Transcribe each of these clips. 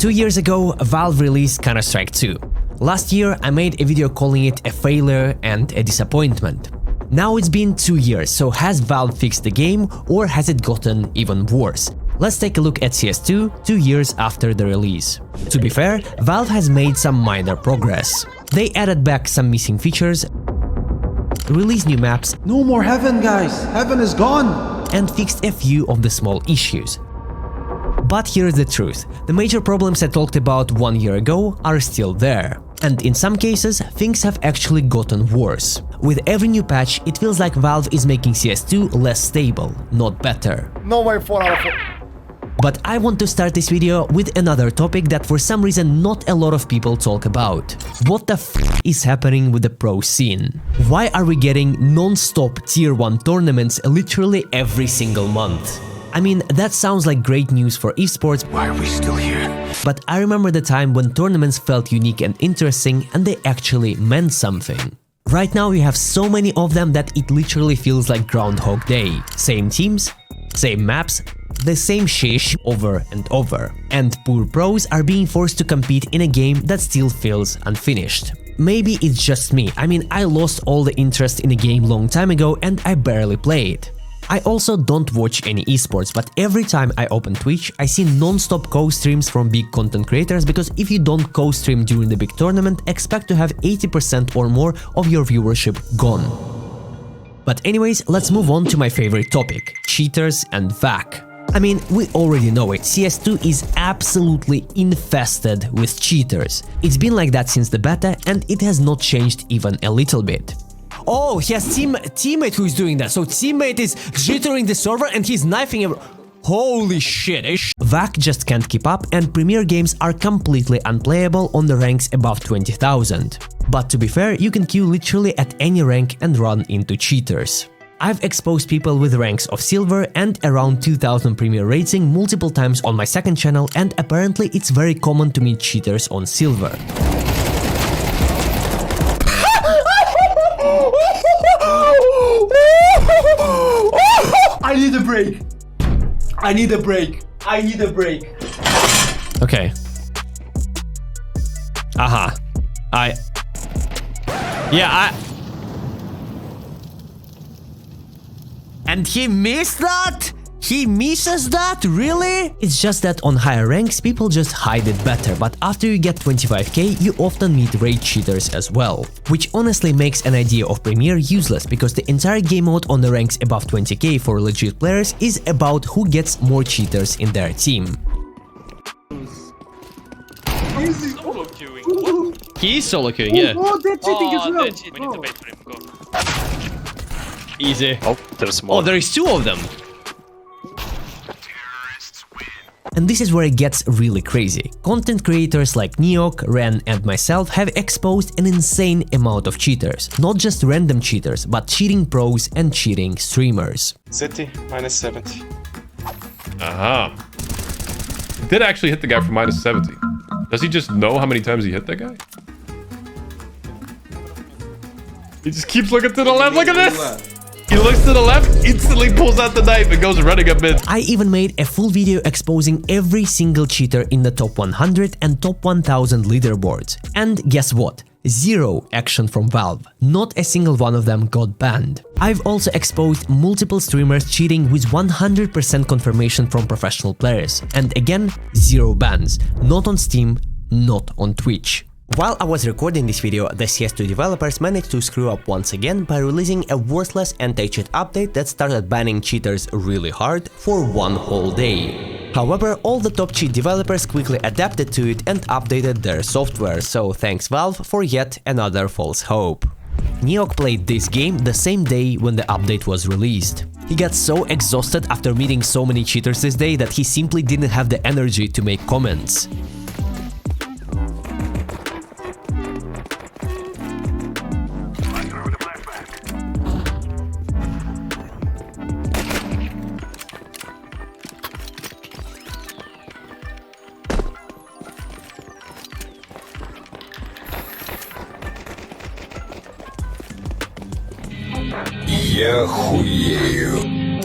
2 years ago, Valve released Counter-Strike 2. Last year, I made a video calling it a failure and a disappointment. Now it's been 2 years, so has Valve fixed the game or has it gotten even worse? Let's take a look at CS2 2 years after the release. To be fair, Valve has made some minor progress. They added back some missing features, released new maps, no more Heaven, guys! Heaven is gone! And fixed a few of the small issues. But here's the truth, the major problems I talked about 1 year ago are still there. And in some cases, things have actually gotten worse. With every new patch, it feels like Valve is making CS2 less stable, not better. No way, 4 out of 4. But I want to start this video with another topic that for some reason not a lot of people talk about. What the f is happening with the pro scene? Why are we getting non-stop tier 1 tournaments literally every single month? I mean, that sounds like great news for esports. Why are we still here? But I remember the time when tournaments felt unique and interesting and they actually meant something. Right now we have so many of them that it literally feels like Groundhog Day. Same teams, same maps, the same shit over and over. And poor pros are being forced to compete in a game that still feels unfinished. Maybe it's just me, I mean I lost all the interest in the game long time ago and I barely play it. I also don't watch any esports, but every time I open Twitch, I see non-stop co-streams from big content creators because if you don't co-stream during the big tournament, expect to have 80% or more of your viewership gone. But anyways, let's move on to my favorite topic, cheaters and VAC. I mean, we already know it, CS2 is absolutely infested with cheaters. It's been like that since the beta and it has not changed even a little bit. Oh, he has teammate who is doing that. So teammate is jittering the server and he's knifing everyone. Holy shit. VAC just can't keep up and Premier games are completely unplayable on the ranks above 20,000. But to be fair, you can queue literally at any rank and run into cheaters. I've exposed people with ranks of silver and around 2000 Premier rating multiple times on my second channel and apparently it's very common to meet cheaters on silver. I need a break. I need a break. I need a break. Okay. Aha. And he missed that? He misses that? Really? It's just that on higher ranks, people just hide it better, but after you get 25k, you often meet raid cheaters as well. Which honestly makes an idea of Premier useless, because the entire game mode on the ranks above 20k for legit players is about who gets more cheaters in their team. Solo queuing. He's solo queuing, yeah. Oh, they're cheating as well. They're cheating. We need to wait for him. Go. Easy. Oh, there's more. Oh, there is 2 of them. And this is where it gets really crazy. Content creators like Neok, Ren and myself have exposed an insane amount of cheaters. Not just random cheaters, but cheating pros and cheating streamers. City, minus 70. Aha. Did actually hit the guy for minus 70. Does he just know how many times he hit that guy? He just keeps looking to the left. Look at this! He looks to the left, instantly pulls out the knife and goes running a bit. I even made a full video exposing every single cheater in the top 100 and top 1000 leaderboards. And guess what? Zero action from Valve. Not a single one of them got banned. I've also exposed multiple streamers cheating with 100% confirmation from professional players. And again, zero bans. Not on Steam, not on Twitch. While I was recording this video, the CS2 developers managed to screw up once again by releasing a worthless anti-cheat update that started banning cheaters really hard for one whole day. However, all the top cheat developers quickly adapted to it and updated their software, so thanks Valve for yet another false hope. Neok played this game the same day when the update was released. He got so exhausted after meeting so many cheaters this day that he simply didn't have the energy to make comments.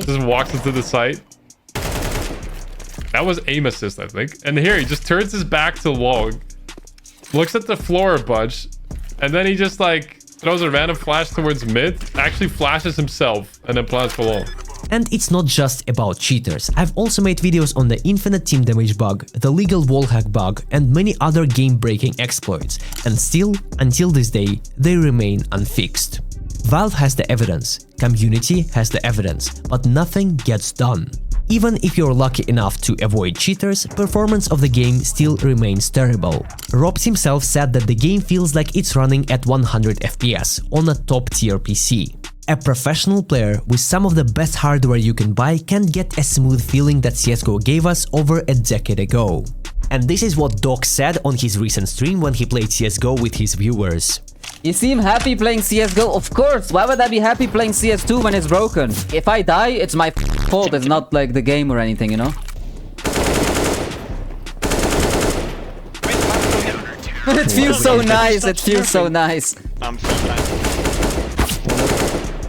Just walks into the site. That was aim assist, I think. And here, he just turns his back to long, looks at the floor a bunch, and then he just like throws a random flash towards mid, actually flashes himself, and then plants for long. And it's not just about cheaters. I've also made videos on the infinite team damage bug, the legal wallhack bug, and many other game-breaking exploits. And still, until this day, they remain unfixed. Valve has the evidence, community has the evidence, but nothing gets done. Even if you're lucky enough to avoid cheaters, performance of the game still remains terrible. Robs himself said that the game feels like it's running at 100 FPS on a top-tier PC. A professional player with some of the best hardware you can buy can't get a smooth feeling that CSGO gave us over a decade ago. And this is what Doc said on his recent stream when he played CSGO with his viewers. You seem happy playing CSGO? Of course, why would I be happy playing CS2 when it's broken? If I die, it's my fault, it's not like the game or anything, you know? It feels so nice, it feels so nice.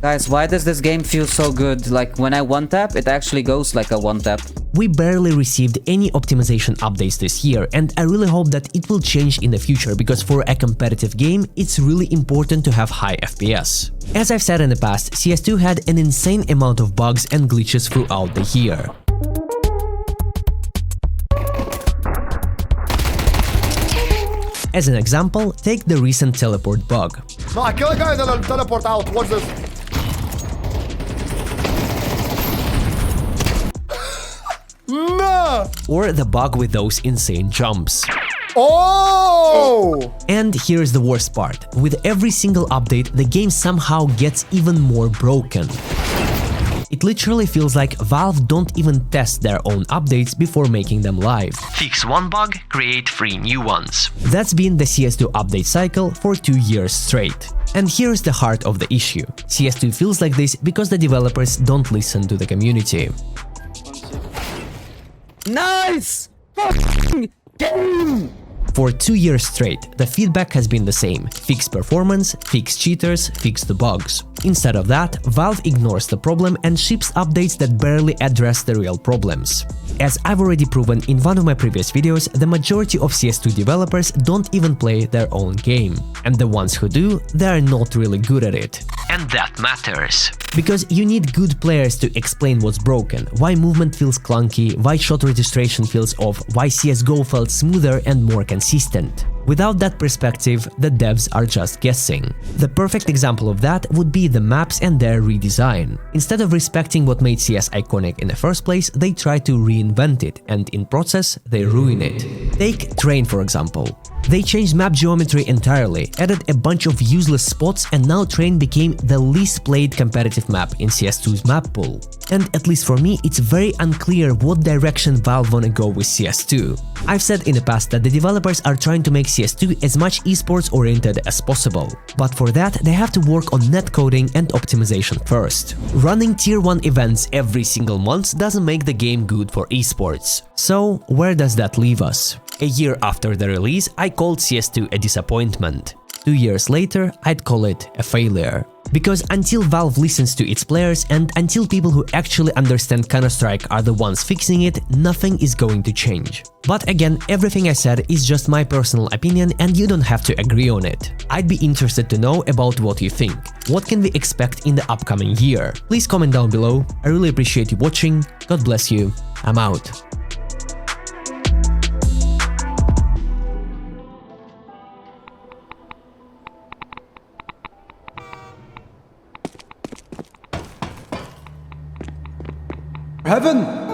Guys, why does this game feel so good? Like, when I one-tap, it actually goes like a one-tap. We barely received any optimization updates this year, and I really hope that it will change in the future, because for a competitive game, it's really important to have high FPS. As I've said in the past, CS2 had an insane amount of bugs and glitches throughout the year. As an example, take the recent teleport bug. No, I kill a guy and then I'll teleport out. Watch this. No! Or the bug with those insane jumps. Oh! And here's the worst part. With every single update, the game somehow gets even more broken. It literally feels like Valve don't even test their own updates before making them live. Fix one bug, create 3 new ones. That's been the CS2 update cycle for 2 years straight. And here's the heart of the issue. CS2 feels like this because the developers don't listen to the community. Nice! Fucking game! For 2 years straight, the feedback has been the same: fix performance, fix cheaters, fix the bugs. Instead of that, Valve ignores the problem and ships updates that barely address the real problems. As I've already proven in one of my previous videos, the majority of CS2 developers don't even play their own game. And the ones who do, they are not really good at it. And that matters. Because you need good players to explain what's broken, why movement feels clunky, why shot registration feels off, why CSGO felt smoother and more consistent. Without that perspective, the devs are just guessing. The perfect example of that would be the maps and their redesign. Instead of respecting what made CS iconic in the first place, they try to reinvent it, and in process, they ruin it. Take Train, for example. They changed map geometry entirely, added a bunch of useless spots, and now Train became the least played competitive map in CS2's map pool. And at least for me, it's very unclear what direction Valve wanna go with CS2. I've said in the past that the developers are trying to make CS2 as much esports oriented as possible. But for that, they have to work on netcoding and optimization first. Running tier 1 events every single month doesn't make the game good for esports. So where does that leave us? A year after the release, I called CS2 a disappointment. 2 years later, I'd call it a failure. Because until Valve listens to its players and until people who actually understand Counter-Strike are the ones fixing it, nothing is going to change. But again, everything I said is just my personal opinion and you don't have to agree on it. I'd be interested to know about what you think. What can we expect in the upcoming year? Please comment down below. I really appreciate you watching. God bless you. I'm out. Heaven!